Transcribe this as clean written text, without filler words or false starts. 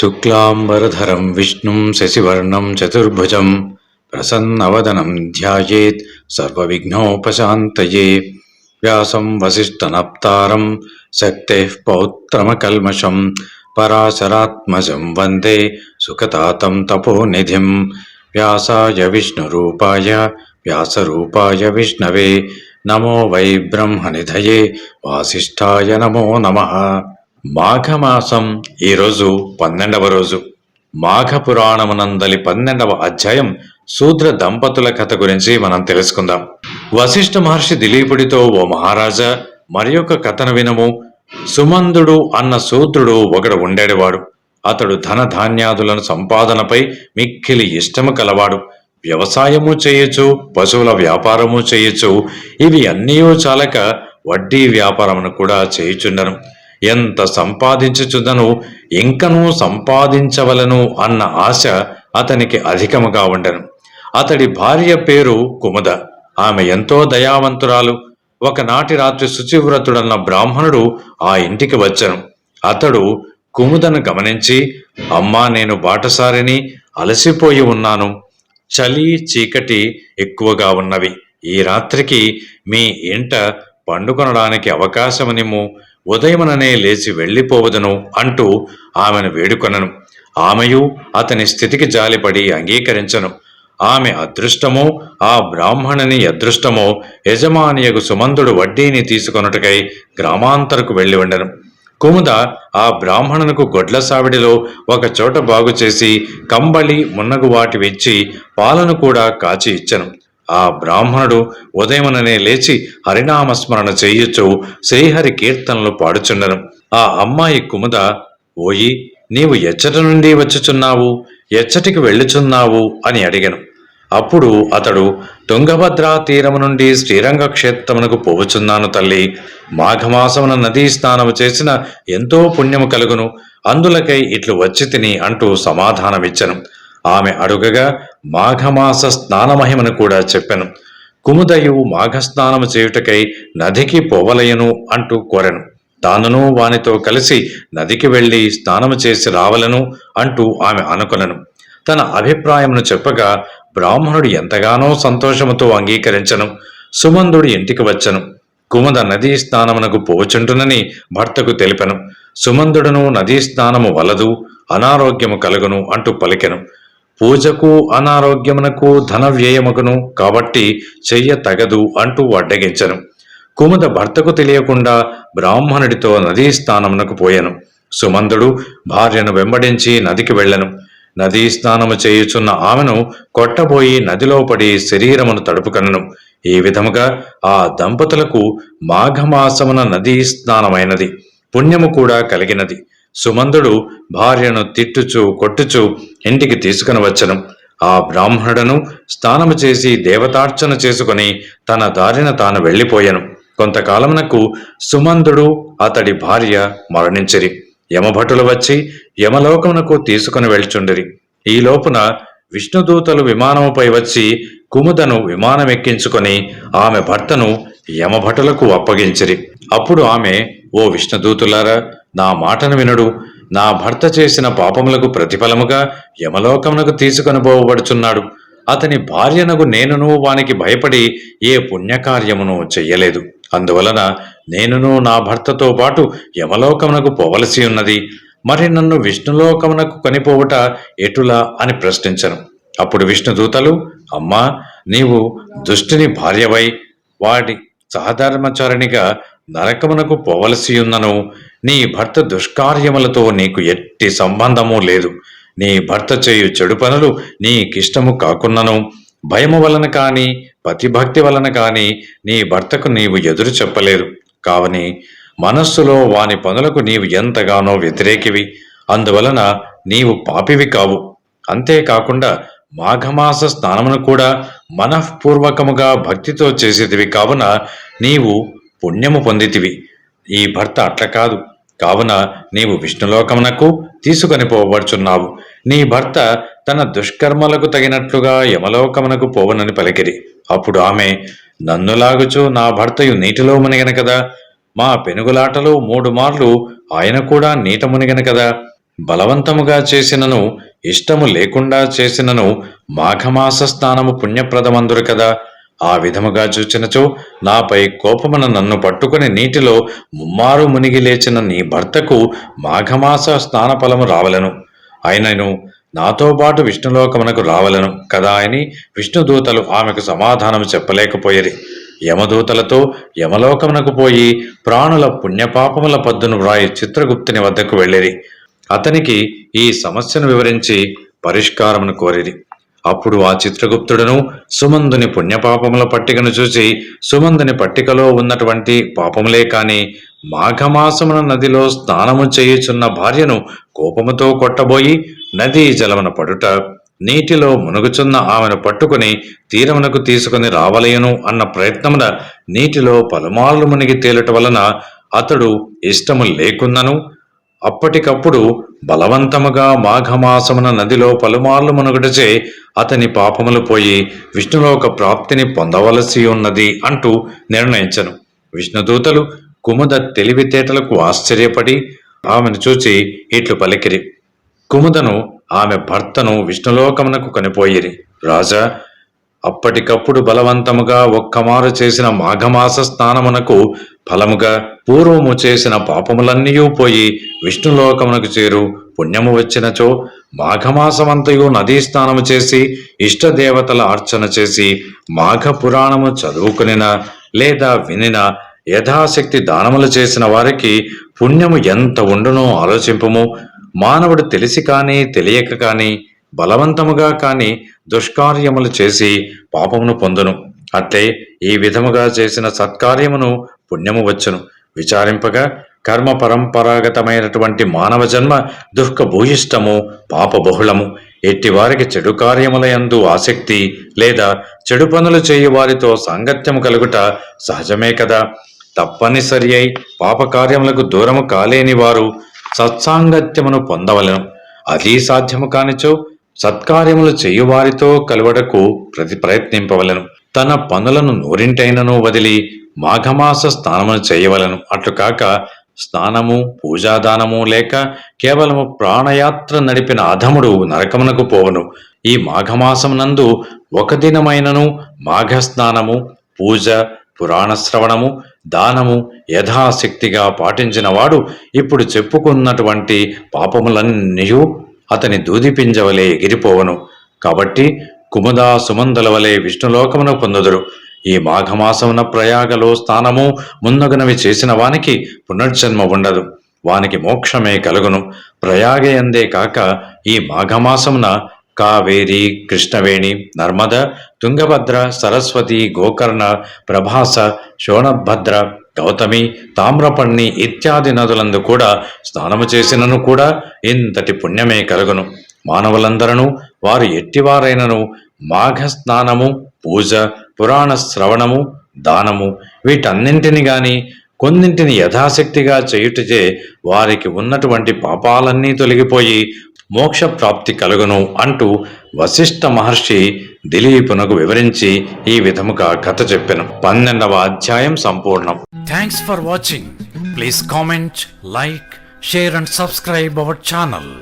శుక్లాంబరధరం విష్ణుం శశివర్ణం చతుర్భుజం ప్రసన్నవదనం ధ్యాయేత్ సర్వవిఘ్నోపశాంతయే. వ్యాసం వసిష్ఠనప్తారం శక్తేః పౌత్రమకల్మషం పరాశరాత్మజం వందే సుఖతాతం తపోనిధిం. వ్యాసాయ విష్ణురూపాయ వ్యాసరూపాయ విష్ణవే నమో వై బ్రహ్మనిధయే వాసిష్ఠాయ నమో నమః. మాఘమాసం ఈరోజు 12వ రోజు. మాఘ పురాణమునందలి 12వ అధ్యాయం శూద్ర దంపతుల కథ గురించి మనం తెలుసుకుందాం. వశిష్ఠ మహర్షి దిలీపుడితో, ఓ మహారాజా, మరి యొక్క కథను వినము. సుమందుడు అన్న శూద్రుడు ఒకడు ఉండేవాడు. అతడు ధన ధాన్యాదులను సంపాదనపై మిక్కిలి ఇష్టము కలవాడు. వ్యవసాయము చేయొచ్చు, పశువుల వ్యాపారము చేయొచ్చు. ఇవి అన్నీ చాలక వడ్డీ వ్యాపారమును కూడా చేయుచుండను. ఎంత సంపాదించుచుదను, ఇంకనూ సంపాదించవలను అన్న ఆశ అతనికి అధికముగా ఉండెను. అతడి భార్య పేరు కుముద. ఆమె ఎంతో దయావంతురాలు. ఒకనాటి రాత్రి శుచివ్రతుడన్న బ్రాహ్మణుడు ఆ ఇంటికి వచ్చెను. అతడు కుముదను గమనించి, అమ్మా, నేను బాటసారిని, అలసిపోయి ఉన్నాను. చలి చీకటి ఎక్కువగా ఉన్నవి. ఈ రాత్రికి మీ ఇంట పండుకొనడానికి అవకాశమునిమ్ము. ఉదయముననే లేచి వెళ్ళిపోవదును అంటూ ఆమెను వేడుకొనను. ఆమెయు అతని స్థితికి జాలిపడి అంగీకరించను. ఆమె అదృష్టమో ఆ బ్రాహ్మణుని అదృష్టమో యజమానియగు సుమందుడు వడ్డీని తీసుకొనుటకై గ్రామాంతరకు వెళ్ళి ఉండను. కుముద ఆ బ్రాహ్మణునకు గొడ్ల సావిడిలో ఒక చోట బాగు చేసి కంబళి మున్నగు వాటి విచ్చి పాలను కూడా కాచి ఇచ్చను. ఆ బ్రాహ్మణుడు ఉదయముననే లేచి హరినామస్మరణ చేయుచు శ్రీహరి కీర్తనలు పాడుచుండను. ఆ అమ్మాయి కుముద, ఓయి, నీవు ఎచ్చటి నుండి వచ్చుచున్నావు, ఎచ్చటికి వెళ్ళుచున్నావు అని అడిగను. అప్పుడు అతడు, తుంగభద్రా తీరము నుండి శ్రీరంగ క్షేత్రమునకు పోవుచున్నాను తల్లి. మాఘమాసమున నదీ స్నానము చేసిన ఎంతో పుణ్యము కలుగును, అందులకై ఇట్లు వచ్చి తిని అంటూ సమాధానమిచ్చను. ఆమె అడుగగా మాఘమాస స్నానమహిమను కూడా చెప్పెను. కుముదయు మాఘస్నానము చేయుటకై నదికి పోవలయను అంటూ కోరెను. తానును వానితో కలిసి నదికి వెళ్లి స్నానము చేసి రావలను అంటూ ఆమె అనుకొనెను. తన అభిప్రాయమును చెప్పగా బ్రాహ్మణుడు ఎంతగానో సంతోషముతో అంగీకరించను. సుమందుడు ఇంటికి వచ్చెను. కుముద నదీ స్నానమునకు పోచుంటునని భర్తకు తెలిపెను. సుమందుడును నదీ స్నానము వలదు, అనారోగ్యము కలుగును అంటూ పలికెను. పూజకు అనారోగ్యమునకు ధన వ్యయముకును కాబట్టి చెయ్య తగదు అంటూ అడ్డగించను. కుముద భర్తకు తెలియకుండా బ్రాహ్మణుడితో నదీ స్నానమునకు పోయెను. సుమందుడు భార్యను వెంబడించి నదికి వెళ్ళెను. నదీ స్నానము చేయుచున్న ఆమెను కొట్టబోయి నదిలో పడి శరీరమును తడుపుకనను. ఈ విధముగా ఆ దంపతులకు మాఘమాసమున నదీ స్నానమైనది, పుణ్యము కూడా కలిగినది. సుమందుడు భార్యను తిట్టుచు కొట్టుచు ఇంటికి తీసుకుని వచ్చెను. ఆ బ్రాహ్మణుడను స్నానము చేసి దేవతార్చన చేసుకుని తన దారిన తాను వెళ్ళిపోయెను. కొంతకాలమునకు సుమందుడు అతడి భార్య మరణించిరి. యమభటులు వచ్చి యమలోకమునకు తీసుకుని వెళ్చుండిరి. ఈ లోపున విష్ణుదూతలు విమానముపై వచ్చి కుముదను విమానమెక్కించుకొని ఆమె భర్తను యమభటులకు అప్పగించిరి. అప్పుడు ఆమె, ఓ విష్ణుదూతులారా, నా మాటను వినుడు. నా భర్త చేసిన పాపములకు ప్రతిఫలముగా యమలోకమునకు తీసుకొని పోవబడుచున్నాడు. అతని భార్యనగు నేనును వానికి భయపడి ఏ పుణ్యకార్యమును చెయ్యలేదు. అందువలన నేనును నా భర్తతో పాటు యమలోకమునకు పోవలసి ఉన్నది. మరి నన్ను విష్ణులోకమునకు కొనిపోవుట ఎటులా అని ప్రశ్నించను. అప్పుడు విష్ణుదూతలు, అమ్మా, నీవు దుష్టుని భార్యవై వాడి సహధర్మచారిణిగా నరకమునకు పోవలసి ఉన్నను. నీ భర్త దుష్కార్యములతో నీకు ఎట్టి సంబంధము లేదు. నీ భర్త చేయు చెడు పనులు నీకిష్టము కాకున్నను భయము వలన కాని పతిభక్తి వలన కాని నీ భర్తకు నీవు ఎదురు చెప్పలేదు. కావని మనస్సులో వాని పనులకు నీవు ఎంతగానో వ్యతిరేకివి. అందువలన నీవు పాపివి కావు. అంతేకాకుండా మాఘమాస స్నానమును కూడా మనఃపూర్వకముగా భక్తితో చేసేదివి కావున నీవు పుణ్యము పొందితివి. ఈ భర్త అట్ల కాదు. కావున నీవు విష్ణులోకమునకు తీసుకొని పోవబడుచున్నావు. నీ భర్త తన దుష్కర్మలకు తగినట్లుగా యమలోకమునకు పోవనని పలికిరి. అప్పుడు ఆమె, నన్నులాగుచు నా భర్తయు నీటిలో మునిగను కదా. మా పెనుగులాటలో 3 మార్లు ఆయన కూడా నీట మునిగను కదా. బలవంతముగా చేసినను ఇష్టము లేకుండా చేసినను మాఘమాస స్నానము పుణ్యప్రదమందురు కదా. ఆ విధముగా చూచినచో నాపై కోపమున నన్ను పట్టుకుని నీటిలో ముమ్మారు మునిగి లేచిన నీ భర్తకు మాఘమాస స్నాన ఫలము రావలను. అయినను నాతో పాటు విష్ణులోకమునకు రావలను కదా అని విష్ణుదూతలు ఆమెకు సమాధానము చెప్పలేకపోయిరి. యమదూతలతో యమలోకమునకు పోయి ప్రాణుల పుణ్యపాపముల పద్దును వ్రాయి చిత్రగుప్తుని వద్దకు వెళ్ళిరి. అతనికి ఈ సమస్యను వివరించి పరిష్కారమును కోరిరి. అప్పుడు ఆ చిత్రగుప్తుడును సుమందుని పుణ్యపాపముల పట్టికను చూసి సుమందుని పట్టికలో ఉన్నటువంటి పాపములే కాని మాఘమాసమున నదిలో స్నానము చేయుచున్న భార్యను కోపముతో కొట్టబోయి నదీ జలమున పడుట, నీటిలో మునుగుచున్న ఆమెను పట్టుకుని తీరమునకు తీసుకుని రావలయను అన్న ప్రయత్నమున నీటిలో పలుమార్లు మునిగి తేలుట వలన అతడు ఇష్టము లేకున్నను అప్పటికప్పుడు బలవంతముగా మాఘమాసమున నదిలో పలుమార్లు మునుగుటచే అతని పాపములు పోయి విష్ణులోక ప్రాప్తిని పొందవలసి ఉన్నది అంటూ నిర్ణయించను. విష్ణుదూతలు కుముద తెలివితేటలకు ఆశ్చర్యపడి ఆమెను చూచి ఇట్లు పలికిరి. కుముదను ఆమె భర్తను విష్ణులోకమునకు కొనిపోయిరి. రాజా, అప్పటికప్పుడు బలవంతముగా ఒక్కమారు చేసిన మాఘమాస స్నానమునకు ఫలముగా పూర్వము చేసిన పాపములన్నీ పోయి విష్ణులోకమునకు చేరు పుణ్యము వచ్చినచో మాఘమాసమంతయు నదీ స్నానము చేసి ఇష్టదేవతల అర్చన చేసి మాఘ పురాణము చదువుకునిన లేదా వినిన యథాశక్తి దానములు చేసిన వారికి పుణ్యము ఎంత ఉండునో ఆలోచింపము. మానవుడు తెలిసి కాని తెలియక కాని బలవంతముగా కాని దుష్కార్యములు చేసి పాపమును పొందును. అట్లే ఈ విధముగా చేసిన సత్కార్యమును పుణ్యము వచ్చును. విచారింపగా కర్మ పరంపరాగతమైనటువంటి మానవ జన్మ దుఃఖభూయిష్టము పాపబహుళము. ఎట్టి వారికి చెడు కార్యముల యందు ఆసక్తి లేదా చెడు పనులు చేయు వారితో సాంగత్యము కలుగుట సహజమే కదా. తప్పనిసరి అయి పాపకార్యములకు దూరము కాలేని వారు సత్సాంగత్యమును పొందవలెను. అది సాధ్యము కానిచో సత్కార్యములు చేయువారితో కలువడకు ప్రయత్నింపవలను. తన పనులను నూరింటైనను వదిలి మాఘమాస స్నానమును చేయవలను. అట్లు కాక స్నానము పూజాదానము లేక కేవలము ప్రాణయాత్ర నడిపిన అధముడు నరకమునకు పోవను. ఈ మాఘమాసమునందు ఒక దినమైనను మాఘ స్నానము, పూజ, పురాణ శ్రవణము, దానము యథాశక్తిగా పాటించిన వాడు ఇప్పుడు చెప్పుకున్నటువంటి పాపములన్నీ అతని దూదిపింజవలే ఎగిరిపోవను. కాబట్టి కుముదా సుమందుల వలె విష్ణులోకమును పొందుదురు. ఈ మాఘమాసమున ప్రయాగలో స్నానము మున్నగునవి చేసిన వానికి పునర్జన్మ ఉండదు. వానికి మోక్షమే కలుగును. ప్రయాగయందే కాక ఈ మాఘమాసమున కావేరి, కృష్ణవేణి, నర్మద, తుంగభద్ర, సరస్వతి, గోకర్ణ, ప్రభాస, శోణభద్ర, గౌతమి, తామ్రపర్ణి ఇత్యాది నదులందు కూడా స్నానము చేసినను కూడా ఇంతటి పుణ్యమే కలుగును. మానవులందరూ వారు ఎట్టివారైనను మాఘ స్నానము, పూజ, పురాణ శ్రవణము, దానము వీటన్నింటిని గాని కొన్నింటిని యథాశక్తిగా చేయుటచే వారికి ఉన్నటువంటి పాపాలన్నీ తొలగిపోయి మోక్ష ప్రాప్తి కలుగును అంటూ వశిష్ఠ మహర్షి దిలీపునకు వివరించి ఈ విధముగా కథ చెప్పెను. 12వ అధ్యాయం సంపూర్ణం. Thanks for watching. Please comment, like, share and subscribe our channel.